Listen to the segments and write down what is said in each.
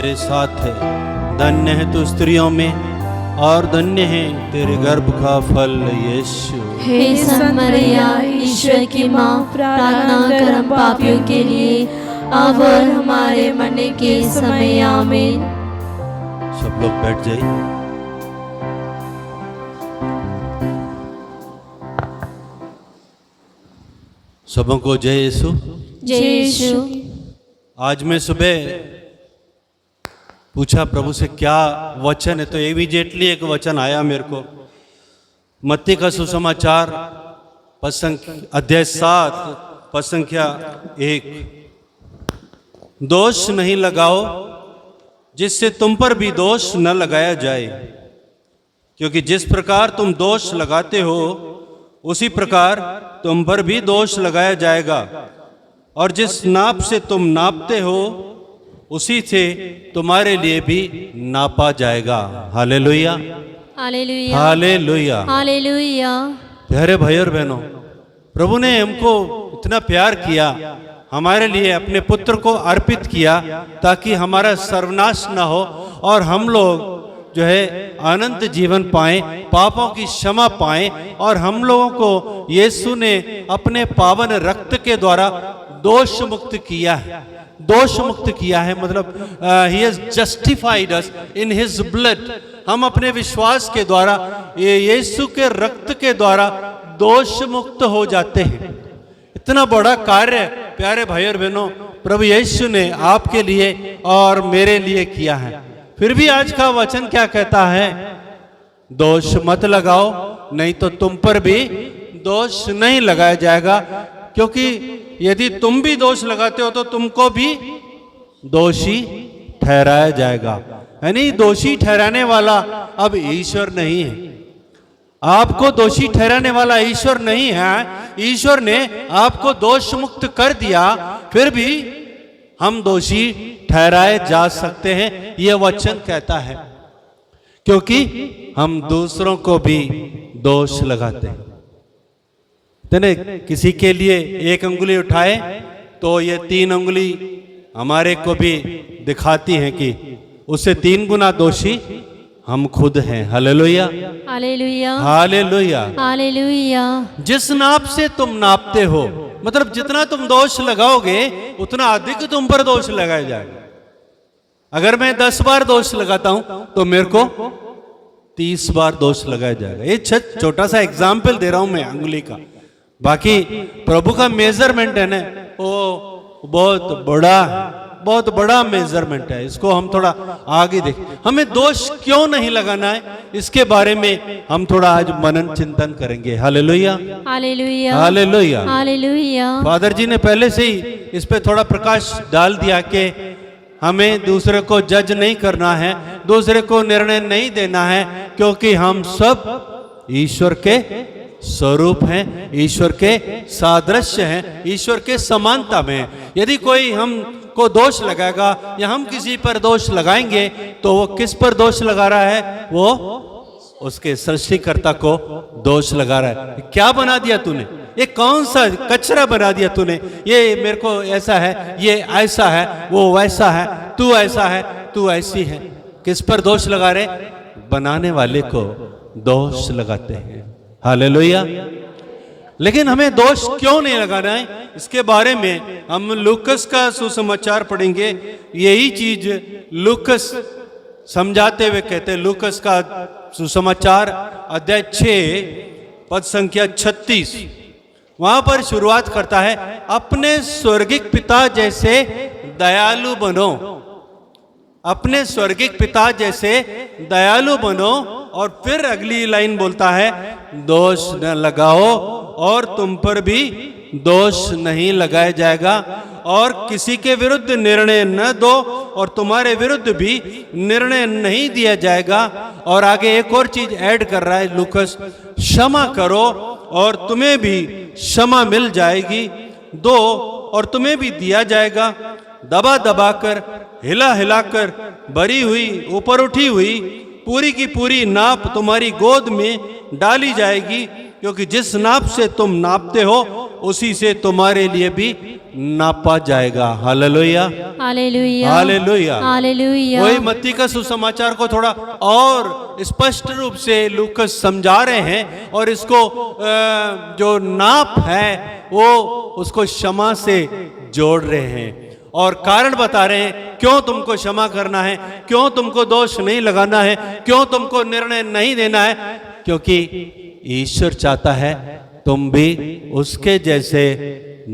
तेरे साथ है, धन्य है तू स्त्रियों में और धन्य है तेरे गर्भ का फल यीशु। हे संत मरिया, ईश्वर की माँ, प्रार्थना कर हम पापियों के लिए अब और हमारे मरने के समय आमीन। सब लोग बैठ जाइए। सबों को जय यीशु। जय यीशु। आज मैं सुबह पूछा प्रभु से क्या वचन है, तो इमीडिएटली एक वचन आया मेरे को। मत्ती का सुसमाचार अध्याय 7 पद संख्या 1। दोष नहीं लगाओ जिससे तुम पर भी दोष न लगाया जाए, क्योंकि जिस प्रकार तुम दोष लगाते हो उसी प्रकार तुम पर भी दोष लगाया जाएगा, और जिस नाप से तुम नापते हो उसी से तुम्हारे लिए भी नापा जाएगा। Hallelujah, hallelujah, hallelujah, hallelujah. प्यारे भाई और बहनों, प्रभु ने हमको इतना प्यार किया, हमारे लिए अपने पुत्र को अर्पित किया ताकि हमारा सर्वनाश न हो और हम लोग जो है अनंत जीवन पाएं, पापों की क्षमा पाएं, और हम लोगों को यीशु ने अपने पावन रक्त के द्वारा दोष मुक्त किया है। दोष मुक्त किया है मतलब he has justified us in his blood. हम अपने विश्वास के द्वारा, यीशु के रक्त के द्वारा दोष मुक्त हो जाते हैं। इतना बड़ा कार्य प्यारे भाई और बहनों प्रभु यीशु ने आपके लिए और मेरे लिए किया है। फिर भी आज का वचन क्या कहता है? दोष मत लगाओ, नहीं तो तुम पर भी दोष नहीं लगाया जाएगा, क्योंकि यदि तुम भी दोष लगाते हो तो तुमको भी दोषी ठहराया जाएगा। यानी दोषी ठहराने वाला अब ईश्वर नहीं है। आपको दोषी ठहराने वाला ईश्वर नहीं है। ईश्वर ने आपको दोष मुक्त कर दिया, फिर भी हम दोषी ठहराए जा सकते हैं, यह वचन कहता है, क्योंकि हम दूसरों को भी दोष लगाते हैं। तेने किसी के लिए एक अंगुली उठाए तो ये 3 अंगुली हमारे को भी दिखाती हैं कि उससे 3 गुना दोषी हम खुद हैं। Hallelujah, hallelujah, hallelujah, hallelujah. जिस नाप से तुम नापते हो, मतलब जितना तुम दोष लगाओगे उतना अधिक तुम पर दोष लगाया जाएगा। अगर मैं 10 बार दोष लगाता हूं तो मेरे को 30 बार दोष लगाया जाएगा। ये छोटा सा एग्जाम्पल दे रहा हूं मैं अंगुली का। बाकी प्रभु का मेजरमेंट है ना, वो बहुत बड़ा मेजरमेंट है। इसको हम थोड़ा आगे देखें। हमें दोष क्यों नहीं लगाना है, इसके बारे में हम थोड़ा आज मनन चिंतन करेंगे। Hallelujah, hallelujah, hallelujah, hallelujah. Father ji ने पहले से ही इस पे थोड़ा प्रकाश डाल दिया कि हमें दूसरे को जज नहीं करना है, दूसरे को निर्णय नहीं देना है, क्योंकि हम सब ईश्वर के स्वरूप हैं, ईश्वर के सादृश्य हैं, ईश्वर के समानता में। यदि कोई हमको दोष लगाएगा या हम किसी पर दोष लगाएंगे तो वो किस पर दोष लगा रहा है? वो उसके सृष्टिकर्ता को दोष लगा रहा है। क्या बना दिया तूने? ये कौन सा कचरा बना दिया तूने? ये मेरे को ऐसा है, ये ऐसा है, वो वैसा है, तू ऐसा है, तू ऐसी है। किस पर दोष लगा रहे? बनाने वाले को दोष लगाते हैं। हालेलुया। लेकिन हमें दोष क्यों नहीं लगाना है, इसके बारे में हम लूकस का सुसमाचार पढ़ेंगे। यही चीज लूकस समझाते हुए कहते हैं। लूकस का सुसमाचार अध्याय 6 पद संख्या 36, वहां पर शुरुआत करता है, अपने स्वर्गिक पिता जैसे दयालु बनो। अपने स्वर्गिक पिता जैसे दयालु बनो। और फिर अगली लाइन बोलता है, दोष न लगाओ और तुम पर भी दोष नहीं लगाया जाएगा, और किसी के विरुद्ध निर्णय न दो और तुम्हारे विरुद्ध भी निर्णय नहीं दिया जाएगा। और आगे एक और चीज ऐड कर रहा है लूकस, क्षमा करो और तुम्हें भी क्षमा मिल जाएगी, दो और तुम्हें भी दिया जाएगा, दबा दबा कर, हिला हिलाकर भरी हुई, ऊपर उठी हुई पूरी की पूरी नाप तुम्हारी गोद में डाली जाएगी, क्योंकि जिस नाप से तुम नापते हो उसी से तुम्हारे लिए भी नापा जाएगा। Hallelujah, hallelujah, hallelujah, hallelujah. वही मत्ती का सुसमाचार को थोड़ा और स्पष्ट रूप से लूकस समझा रहे हैं, और इसको जो नाप है वो उसको क्षमा से जोड़ रहे हैं और कारण बता रहे हैं क्यों तुमको क्षमा करना है, क्यों तुमको दोष नहीं लगाना है, क्यों तुमको निर्णय नहीं देना है, क्योंकि ईश्वर चाहता है तुम भी उसके जैसे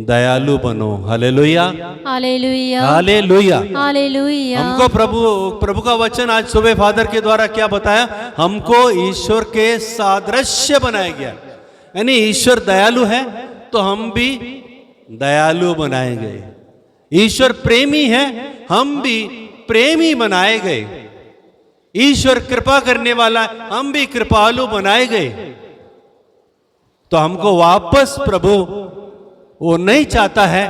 दयालु बनो। Hallelujah, hallelujah, hallelujah, hallelujah. हमको प्रभु का वचन आज सुबह फादर के द्वारा क्या बताया, हमको ईश्वर के सादृश्य बनाया गया। यानी ईश्वर दयालु है तो हम भी दयालु बनाए गए। ईश्वर प्रेमी है, हम भी प्रेमी बनाए गए। ईश्वर कृपा करने वाला, हम भी कृपालु बनाए गए। तो हमको वापस प्रभु वो नहीं चाहता है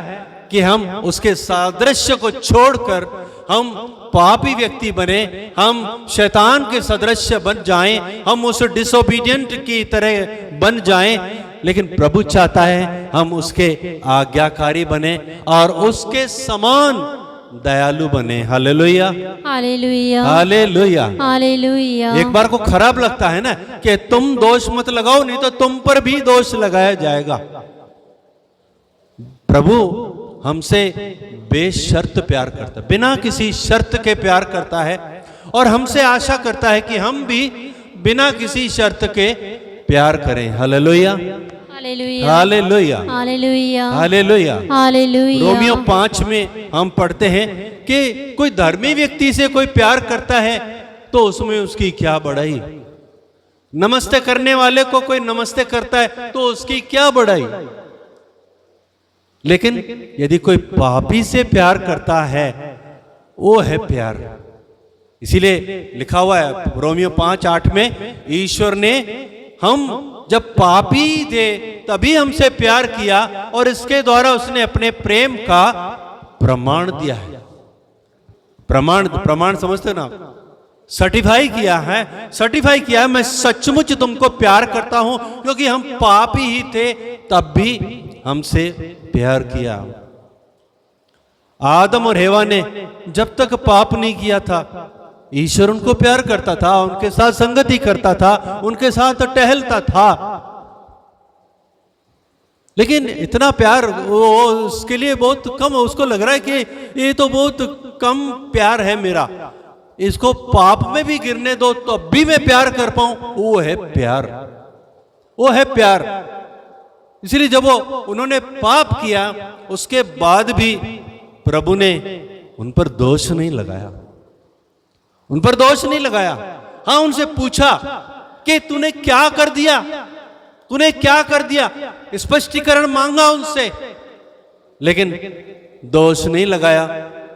कि हम उसके सादृश्य को छोड़कर हम पापी व्यक्ति बने, हम शैतान के सदृश्य बन जाएं, हम उस डिसोबीडियंट की तरह बन जाएं। लेकिन प्रभु चाहता है हम उसके आज्ञाकारी बने और उसके समान दयालु बने। Hallelujah, hallelujah, hallelujah, hallelujah. एक बार को खराब लगता है ना कि तुम दोष मत लगाओ, नहीं तो तुम पर भी दोष लगाया जाएगा। प्रभु हमसे बेशर्त प्यार करता है, बिना किसी शर्त के प्यार करता है, और हमसे आशा करता है कि हम भी बिना किसी शर्त के प्यार करें। Hallelujah, hallelujah, hallelujah, hallelujah, hallelujah. Hallelujah. Romeo 5 में हम पढ़ते हैं कि कोई धर्मी व्यक्ति से कोई प्यार करता है तो उसमें उसकी क्या बड़ाई। नमस्ते करने वाले को कोई नमस्ते करता है तो उसकी क्या बड़ाई। लेकिन यदि कोई पापी से प्यार करता है वो है प्यार। इसीलिए लिखा हुआ है रोमियो 5:8 में, ईश्वर ने हम जब पापी थे तभी हमसे प्यार किया और इसके द्वारा उसने अपने प्रेम का प्रमाण दिया है। प्रमाण समझते ना, सर्टिफाई किया है, सर्टिफाई किया है, मैं सचमुच तुमको प्यार करता हूं क्योंकि हम पापी ही थे तब भी हमसे प्यार किया। आदम और हेवा ने जब तक पाप नहीं किया था ईश्वर उनको प्यार करता था, उनके साथ संगति करता था, उनके साथ टहलता था। लेकिन इतना प्यार वो उसके लिए बहुत कम, उसको लग रहा है कि ये तो बहुत कम प्यार है मेरा, इसको पाप में भी गिरने दो तो अब भी मैं प्यार कर पाऊं। वो है प्यार, वो है प्यार। इसलिए जब वो उन्होंने पाप किया उसके बाद भी प्रभु ने उन पर दोष नहीं लगाया, उन पर दोष नहीं लगाया। हाँ, उनसे पूछा कि तूने क्या कर दिया, तूने क्या कर दिया, स्पष्टीकरण मांगा उनसे, लेकिन दोष नहीं लगाया,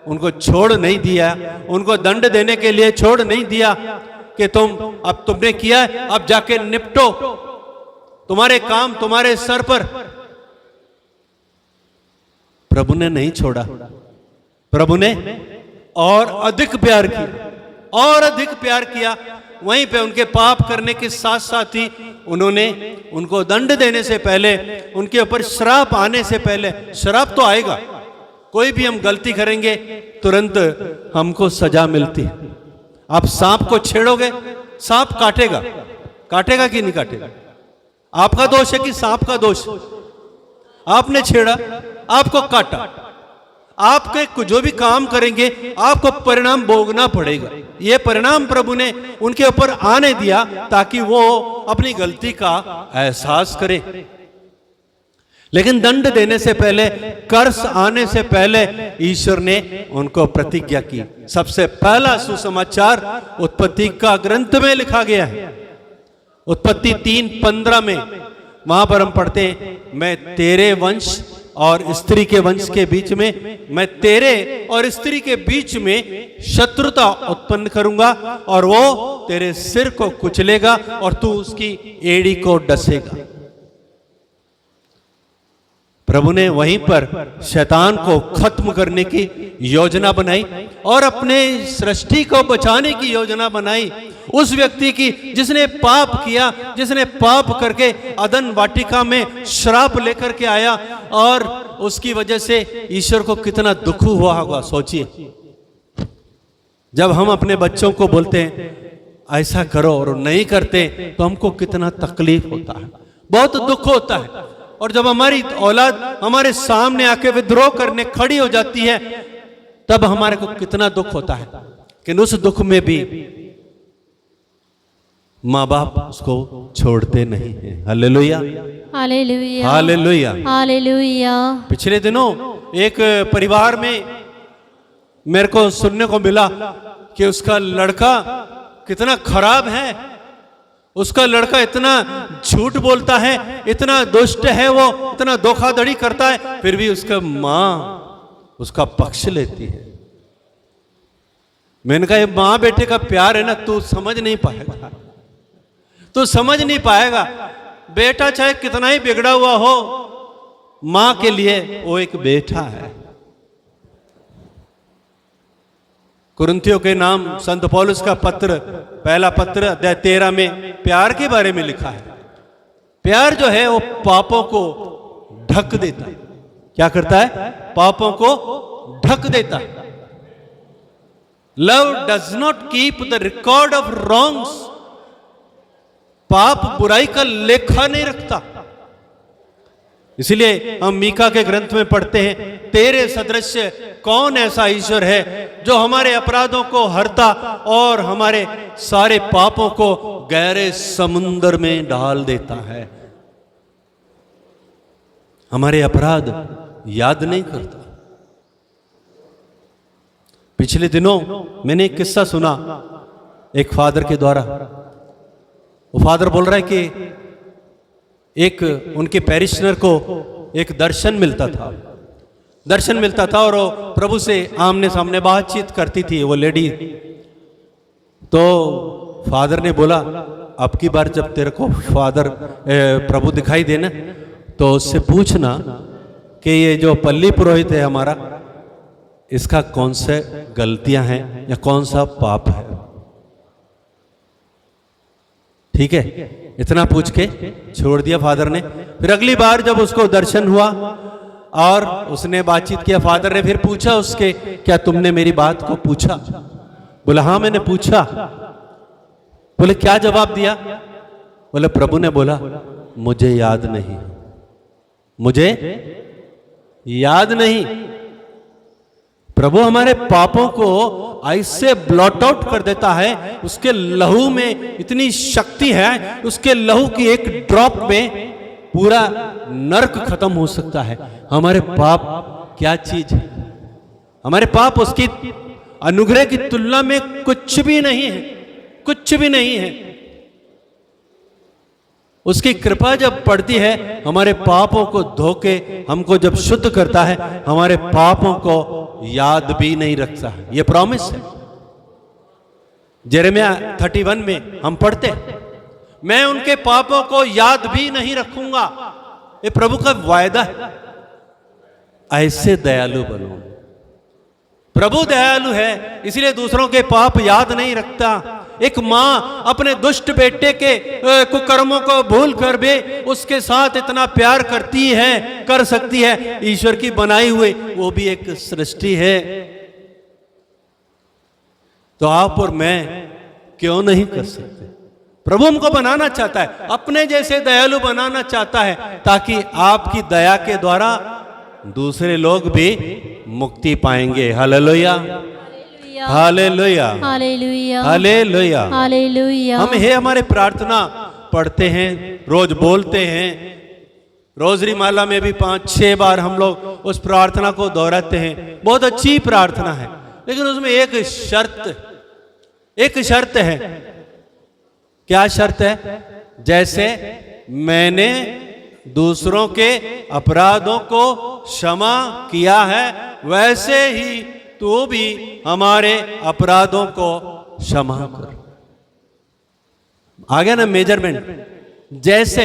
उनको छोड़ नहीं दिया, उनको दंड देने के लिए छोड़ नहीं दिया कि अब तुमने किया है, अब जाके निपटो, तुम्हारे काम तुम्हारे सर पर। प्रभु ने नहीं छोड़ा, प्रभु ने और अधिक प्यार किया, और अधिक प्यार किया। वहीं पे उनके पाप करने के साथ साथ ही उन्होंने उनको दंड देने से पहले, उनके ऊपर श्राप आने से पहले, श्राप तो आएगा, कोई भी हम गलती करेंगे तुरंत हमको सजा मिलती है। आप सांप को छेड़ोगे, सांप काटेगा, काटेगा कि नहीं काटेगा? आपका दोष है कि सांप का दोष? आपने छेड़ा, आपको काटा, आपके जो भी काम करेंगे आपको परिणाम भोगना पड़ेगा। यह परिणाम प्रभु ने उनके ऊपर आने दिया ताकि वो अपनी गलती का एहसास करें। लेकिन दंड देने से पहले, कर्स आने से पहले ईश्वर ने उनको प्रतिज्ञा की। सबसे पहला सुसमाचार उत्पत्ति का ग्रंथ में लिखा गया है। उत्पत्ति 3:15 में वहां पर हम पढ़ते हैं, मैं तेरे वंश और स्त्री के वंश के बीच में, मैं तेरे और स्त्री के बीच में शत्रुता उत्पन्न करूंगा और वो तेरे सिर को कुचलेगा और तू उसकी एड़ी को डसेगा। प्रभु ने वहीं पर शैतान को खत्म करने की योजना बनाई और अपने सृष्टि को बचाने की योजना बनाई उस व्यक्ति की जिसने पाप किया, जिसने पाप करके अदन वाटिका में श्राप लेकर के आया और उसकी वजह से ईश्वर को कितना दुख हुआ होगा। सोचिए, जब हम अपने बच्चों को बोलते हैं ऐसा करो और नहीं करते तो हमको कितना तकलीफ होता है, बहुत दुख होता है। और जब हमारी औलाद हमारे सामने आके विद्रोह करने खड़ी हो जाती है तब हमारे को कितना दुख होता है। कि उस दुख में भी माँ बाप उसको छोड़ते नहीं हैं। Hallelujah, hallelujah, hallelujah, hallelujah. पिछले दिनों एक परिवार में मेरे को सुनने को मिला कि उसका लड़का कितना खराब है, उसका लड़का इतना झूठ बोलता है, इतना दुष्ट है, वो इतना धोखाधड़ी करता है, फिर भी उसका माँ उसका पक्ष लेती है। मैंने कहा ये माँ बेटे का प्यार है ना, तू समझ नहीं पाएगा, तू समझ नहीं पाएगा। बेटा चाहे कितना ही बिगड़ा हुआ हो, माँ के लिए वो एक बेटा है। कुरिन्थियों के नाम संत पौलुस का पत्र, पहला पत्र अध्याय 13 में प्यार के बारे में लिखा है। प्यार जो है वो पापों को ढक देता है। क्या करता है? पापों को ढक देता है। Love does not keep the record of wrongs. पाप बुराई का लेखा नहीं रखता। इसलिए हम मीका के ग्रंथ में पढ़ते हैं, तेरे सदृश कौन ऐसा ईश्वर है जो हमारे अपराधों को हरता और हमारे सारे पापों को गहरे समुद्र में डाल देता है। हमारे अपराध याद नहीं करता। पिछले दिनों मैंने एक किस्सा सुना एक फादर के द्वारा। वो फादर बोल रहा है कि एक उनके पैरिशनर को एक दर्शन मिलता था और वो प्रभु से आमने सामने बातचीत करती थी वो लेडी। तो फादर ने बोला, अब की बार जब तेरे को प्रभु दिखाई देना तो उससे पूछना कि ये जो पल्ली पुरोहित है हमारा, इसका कौन से गलतियां हैं या कौन सा पाप है। ठीक है, इतना पूछ के छोड़ दिया फादर ने। फिर अगली बार जब उसको दर्शन हुआ और उसने बातचीत किया, फादर ने फिर पूछा उसके, क्या तुमने मेरी बात को पूछा? बोला हाँ मैंने पूछा। बोले क्या जवाब दिया? बोले प्रभु ने बोला मुझे याद नहीं, मुझे याद नहीं। प्रभु हमारे पापों को ऐसे ब्लॉट आउट कर देता है, उसके लहू में इतनी शक्ति है, उसके लहू की एक ड्रॉप में पूरा नरक खत्म हो सकता है। हमारे पाप क्या चीज है? हमारे पाप उसकी अनुग्रह की तुलना में कुछ भी नहीं है, कुछ भी नहीं है। उसकी कृपा जब पड़ती है, हमारे पापों को धोके हमको जब शुद्ध करता है, हमारे पापों को याद भी नहीं रखता है। यह प्रॉमिस है। यिर्मयाह 31 में हम पढ़ते, मैं उनके पापों को याद भी नहीं रखूंगा। ये प्रभु का वायदा है। ऐसे दयालु बनो। प्रभु दयालु है, इसलिए दूसरों के पाप याद नहीं रखता। एक माँ अपने दुष्ट बेटे के कुकर्मों को भूल कर भी उसके साथ इतना प्यार करती है, कर सकती है। ईश्वर की बनाई हुई वो भी एक सृष्टि है, तो आप और मैं क्यों नहीं कर सकते? प्रभु हमको बनाना चाहता है, अपने जैसे दयालु बनाना चाहता है, ताकि आपकी दया के द्वारा दूसरे लोग भी मुक्ति पाएंगे। Hallelujah, hallelujah, hallelujah, hallelujah, hallelujah. हम है हमारे प्रार्थना पढ़ते हैं, रोज बोलते हैं। रोजरी माला में भी 5-6 बार हम लोग उस प्रार्थना को दोहराते हैं। बहुत अच्छी प्रार्थना है, लेकिन उसमें एक शर्त है। क्या शर्त है? जैसे मैंने दूसरों के अपराधों को क्षमा किया है, वैसे ही तू भी हमारे अपराधों को क्षमा कर। आ गया ना मेजरमेंट? जैसे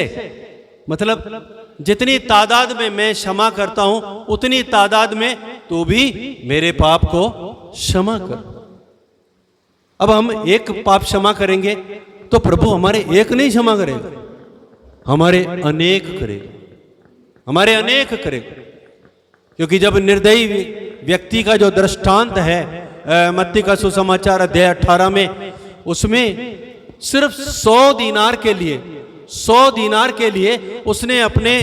मतलब जितनी तादाद में मैं क्षमा करता हूं, उतनी तादाद में तू भी मेरे पाप को क्षमा कर। अब हम एक पाप क्षमा करेंगे तो प्रभु हमारे एक नहीं क्षमा करेगा, हमारे अनेक करेगा, हमारे अनेक करेगा। क्योंकि जब निर्दयी व्यक्ति का जो दृष्टांत है मत्ती का सुसमाचार अध्याय 18 में, उसमें सिर्फ 100 दीनार के लिए उसने अपने,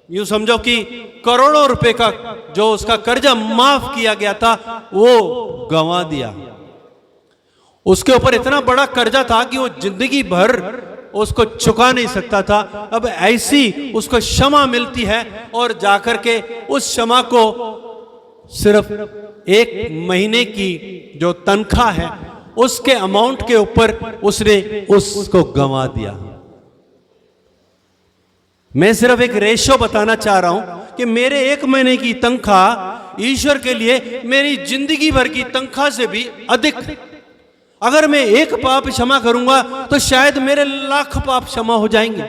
यूं समझो कि करोड़ों रुपए का जो उसका कर्जा माफ किया गया था वो गंवा दिया। उसके ऊपर इतना बड़ा कर्जा था कि वो जिंदगी भर उसको चुका नहीं सकता था। अब ऐसी उसको क्षमा मिलती है और जाकर के उस क्षमा को सिर्फ 1 महीने की जो तनख्वाह है उसके अमाउंट के ऊपर उसने उसको गंवा दिया। मैं सिर्फ एक रेशो बताना चाह रहा हूं कि मेरे 1 महीने की तनख्वाह ईश्वर के लिए मेरी जिंदगी भर की तनख्वाह से भी अधिक। अगर मैं एक पाप क्षमा करूंगा तो शायद मेरे लाख पाप क्षमा हो जाएंगे।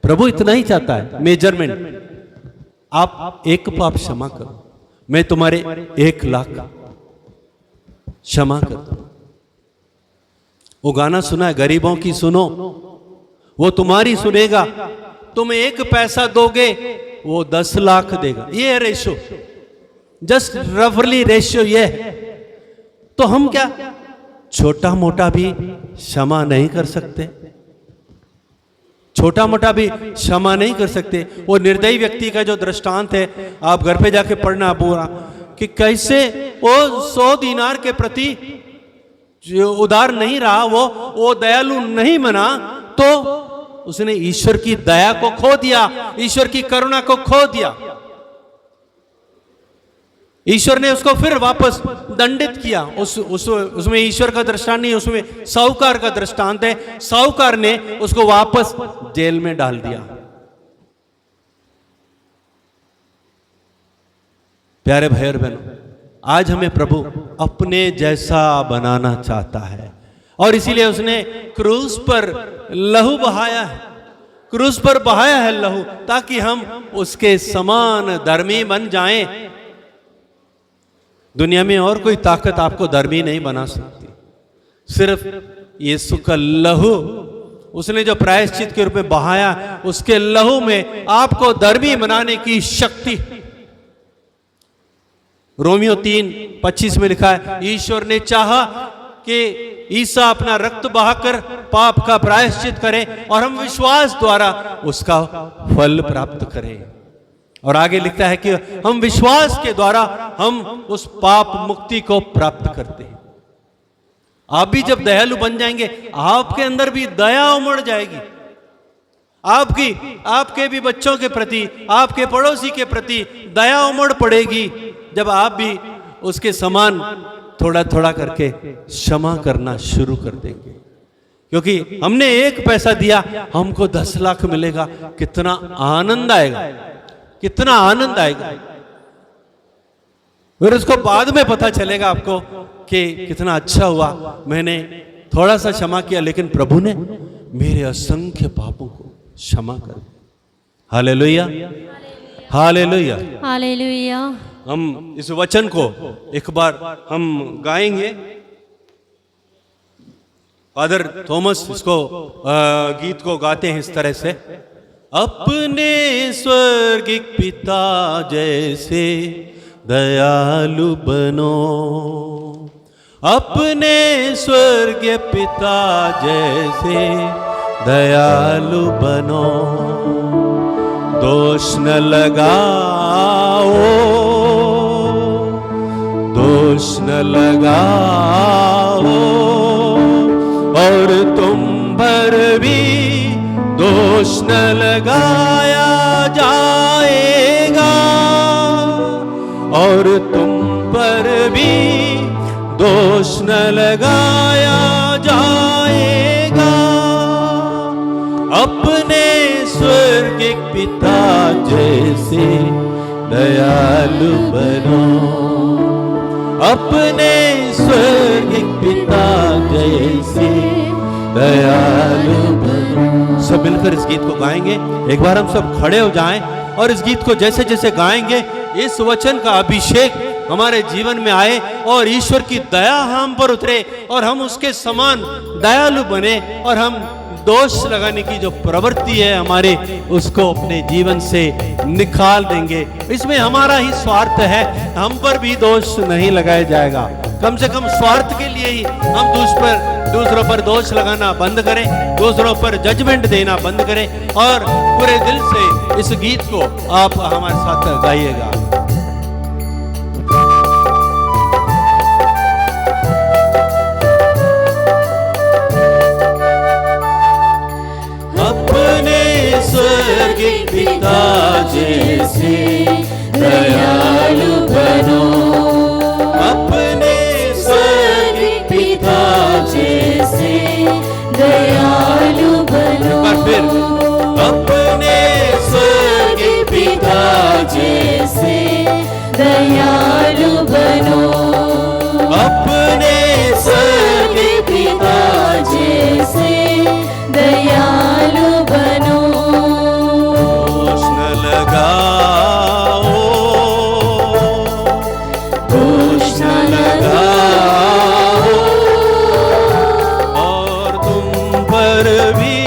प्रभु इतना ही चाहता है मेजरमेंट। आप एक पाप क्षमा करो, मैं तुम्हारे 1 लाख क्षमा कर दूं। वो गाना सुना है, गरीबों की सुनो वो तुम्हारी सुनेगा, तुम 1 पैसा दोगे वो 10 लाख देगा। ये है रेशो, जस्ट रफली रेशो ये है। तो हम क्या छोटा मोटा भी क्षमा नहीं कर सकते? छोटा मोटा भी क्षमा नहीं कर सकते? वो निर्दयी व्यक्ति का जो दृष्टांत है, आप घर पे जाके पढ़ना पूरा, कि कैसे वो 100 दीनार के प्रति जो उदार नहीं रहा, वो दयालु नहीं बना, तो उसने ईश्वर की दया को खो दिया, ईश्वर की करुणा को खो दिया। ईश्वर ने उसको फिर वापस दंडित किया। उसमें ईश्वर का दृष्टांत नहीं, उसमें साहूकार का दृष्टांत है। साहूकार ने उसको वापस जेल में डाल दिया। प्यारे भाई और बहनों, आज हमें प्रभु अपने जैसा बनाना चाहता है और इसीलिए उसने क्रूस पर लहू बहाया है, क्रूस पर बहाया है लहू, ताकि हम उसके समान धर्मी बन जाएं। दुनिया में और कोई ताकत आपको धर्मी नहीं बना सकती, सिर्फ यीशु का लहू, उसने जो प्रायश्चित के रूप में बहाया, उसके लहू में आपको धर्मी बनाने की शक्ति। रोमियो 3:25 में लिखा है, ईश्वर ने चाहा कि ईसा अपना रक्त बहाकर पाप का प्रायश्चित करे और हम विश्वास द्वारा उसका फल प्राप्त करें। और आगे लिखता है कि हम विश्वास के द्वारा हम उस पाप मुक्ति को प्राप्त करते हैं। आप भी जब दयालु बन जाएंगे, आपके अंदर भी दया उमड़ जाएगी। आपके भी बच्चों के प्रति, आपके पड़ोसी के प्रति दया उमड़ पड़ेगी, जब आप भी उसके समान थोड़ा थोड़ा करके क्षमा करना शुरू कर देंगे। क्योंकि हमने 1 पैसा दिया, हमको 10 लाख मिलेगा। कितना आनंद आएगा, कितना आनंद आएगा। फिर उसको बाद में पता चलेगा आपको कि कितना अच्छा हुआ, मैंने थोड़ा सा क्षमा किया, लेकिन प्रभु ने मेरे असंख्य पापों को क्षमा कर दिया। Hallelujah, hallelujah, hallelujah. हम इस वचन को एक बार हम गाएंगे। फादर थॉमस इसको गीत को गाते हैं इस तरह से, अपने स्वर्गिक पिता जैसे दयालु बनो, अपने स्वर्गीय पिता जैसे दयालु बनो, दोष न लगाओ, दोष न लगाओ, और तुम पर भी दोष न लगाया जाएगा, और तुम पर भी दोष न लगाया जाएगा। अपने स्वर्गिक पिता जैसे दयालु बनो, अपने स्वर्गिक पिता जैसे दयालु बनो। सब मिलकर इस गीत को गाएंगे। एक बार हम सब खड़े हो जाएं और इस गीत को जैसे जैसे गाएंगे, इस वचन का अभिषेक हमारे जीवन में आए और ईश्वर की दया हम पर उतरे और हम उसके समान दयालु बने और हम दोष लगाने की जो प्रवृत्ति है हमारे, उसको अपने जीवन से निकाल देंगे। इसमें हमारा ही स्वार्थ है, हम पर भी दोष नहीं लगाया जाएगा। कम से कम स्वार्थ के लिए ही हम दूसरों पर दोष लगाना बंद करें, दूसरों पर जजमेंट देना बंद करें और पूरे दिल से इस गीत को आप हमारे साथ गाइएगा। स्वर्गीय पिता जैसे दयालु बनो, अपने स्वर्गीय पिता जैसे दयालु बनो, फिर अपने स्वर्गीय पिता जैसे दयालु बनो, अपने स्वर्गीय पिता जैसे दयालु बनो। दोष न लगाओ और तुम पर भी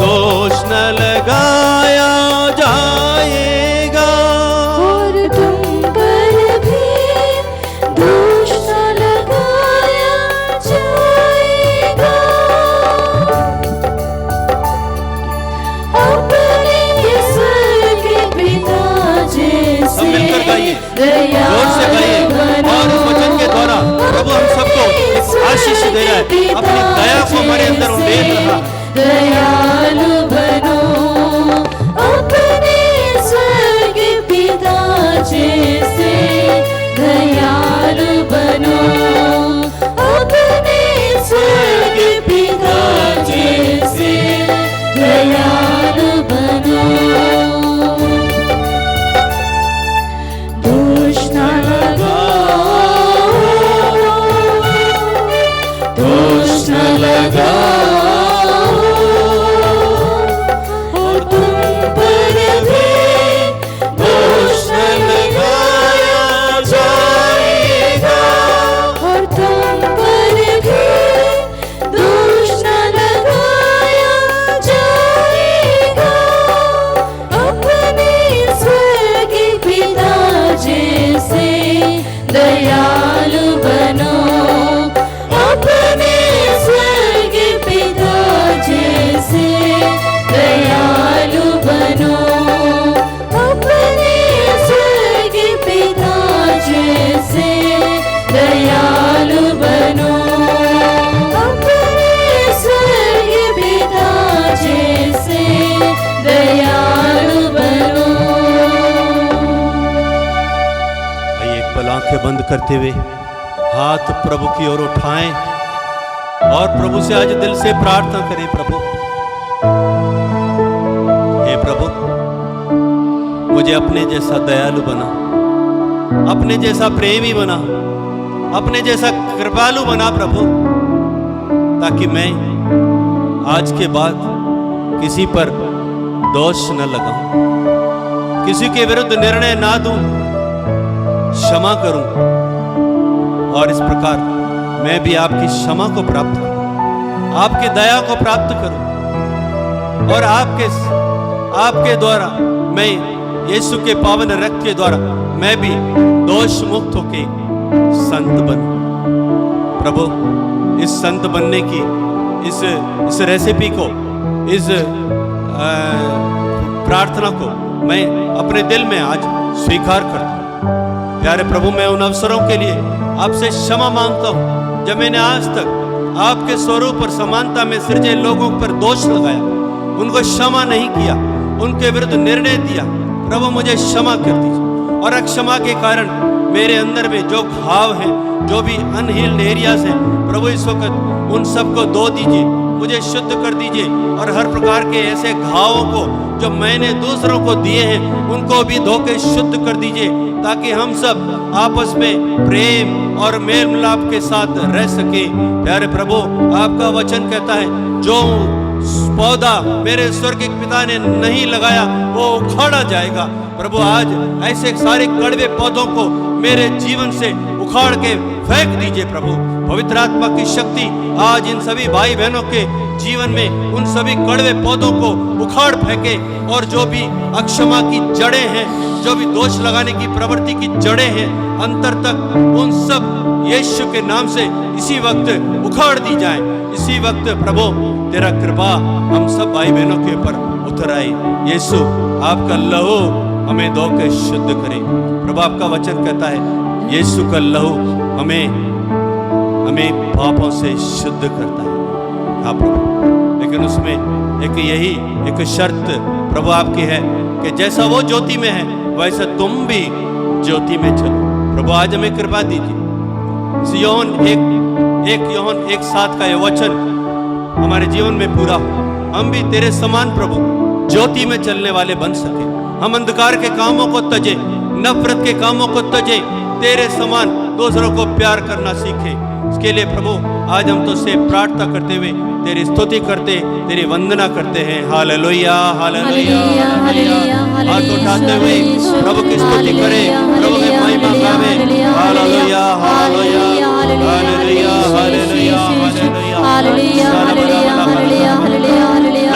दोष न लगाया जाएगा, और तुम पर भी दोष न लगाया जाएगा। अपने स्वर्गीय पिता जैसे मिलकर गाइए, जोर से गाइए और इस वचन के द्वारा प्रभु हम सबको एक आशीष दे रहा है, अपनी दया को हमारे अंदर उंडेल रहा। दयालु बनो, अपने स्वर्गीय पिता जैसे दयालु बनो, अपने स्वर्गीय पिता जैसे दयालु बनो। दोष न लगाओ, दोष न लगाओ, और तुम पर भी दोष न लगाया जाएगा, और तुम पर भी दोष न लगाया जाएगा। अपने स्वर्गीय पिता जैसे दयालु बनो, अपने स्वर्गीय पिता जैसे दयालु बनो, अपने स्वर्गीय पिता जैसे दयालु बनो, अपने स्वर्गीय पिता जैसे दयालु बनो। आइए एक पल आंखें बंद करते हुए हाथ प्रभु की ओर उठाएं और प्रभु से आज दिल से प्रार्थना करें। प्रभु, हे प्रभु, मुझे अपने जैसा दयालु बना, अपने जैसा प्रेमी बना, अपने जैसा कृपालु बना प्रभु, ताकि मैं आज के बाद किसी पर दोष न लगाऊं, किसी के विरुद्ध निर्णय ना दूं, क्षमा करूं और इस प्रकार मैं भी आपकी क्षमा को प्राप्त करूं, आपकी दया को प्राप्त करूं और आपके द्वारा मैं यीशु के पावन रक्त के द्वारा मैं भी दोष मुक्त होके संत बनूं। प्रभु, इस संत बनने की इस रेसिपी को, इस प्रार्थना को मैं अपने दिल में आज स्वीकार करता हूँ। प्यारे प्रभु, मैं उन अवसरों के लिए आपसे क्षमा मांगता हूँ जब मैंने आज तक आपके स्वरूप और समानता में सृजे लोगों पर दोष लगाया, उनको क्षमा नहीं किया, उनके विरुद्ध निर्णय दिया। प्रभु, मुझे क्षमा कर दीजिए और अक्षमा के कारण मेरे अंदर में जो घाव हैं, जो भी अनहील्ड एरियाज हैं, प्रभु इस वक्त उन सबको धो दीजिए, मुझे शुद्ध कर दीजिए और हर प्रकार के ऐसे घावों को जो मैंने दूसरों को दिए हैं उनको भी धो के शुद्ध कर दीजिए, ताकि हम सब आपस में प्रेम और मेल मिलाप के साथ रह सके। प्यारे प्रभु, आपका वचन कहता है जो पौधा मेरे स्वर्गीय पिता ने नहीं लगाया वो उखाड़ा जाएगा, प्रभु आज ऐसे सारे कड़वे पौधों को मेरे जीवन से उखाड़ के फेंक दीजिए प्रभु। पवित्र आत्मा की शक्ति आज इन सभी भाई बहनों के जीवन में उन सभी कड़वे पौधों को उखाड़ फेंके, और जो भी अक्षमा की जड़ें हैं, जो भी दोष लगाने की प्रवृत्ति की जड़ें हैं, अंतर तक उन सब यीशु के नाम से इसी वक्त उखाड़ दी जाए। इसी वक्त प्रभु तेरा कृपा हम सब भाई बहनों के ऊपर उतर आए। यीशु आपका लहू हमें धो के शुद्ध करे। प्रभु आपका वचन कहता है यीशु का लहू हमें पापों से शुद्ध करता है। हाँ प्रभु, लेकिन उसमें एक शर्त प्रभु आपकी है कि जैसा वो ज्योति में है वैसा तुम भी ज्योति में चलो। प्रभु आज हमें कृपा दीजिए। योहन 1:7 का यह वचन हमारे जीवन में पूरा हो, हम भी तेरे समान प्रभु ज्योति में चलने वाले बन सके। हम अंधकार के कामों को तजे, नफरत के कामों को तजे, तेरे समान दूसरों को प्यार करना सीखे। इसके लिए प्रभु आज हम तुझसे प्रार्थना करते हुए तेरी स्तुति करते, तेरी वंदना करते हैं। Hallelujah hallelujah hallelujah. हाथ उठाते हुए प्रभु की स्तुति करें, प्रभु की महिमा गावे। Hallelujah hallelujah hallelujah hallelujah hallelujah hallelujah hallelujah hallelujah hallelujah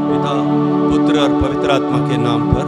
पिता, पुत्र और पवित्र आत्मा के नाम पर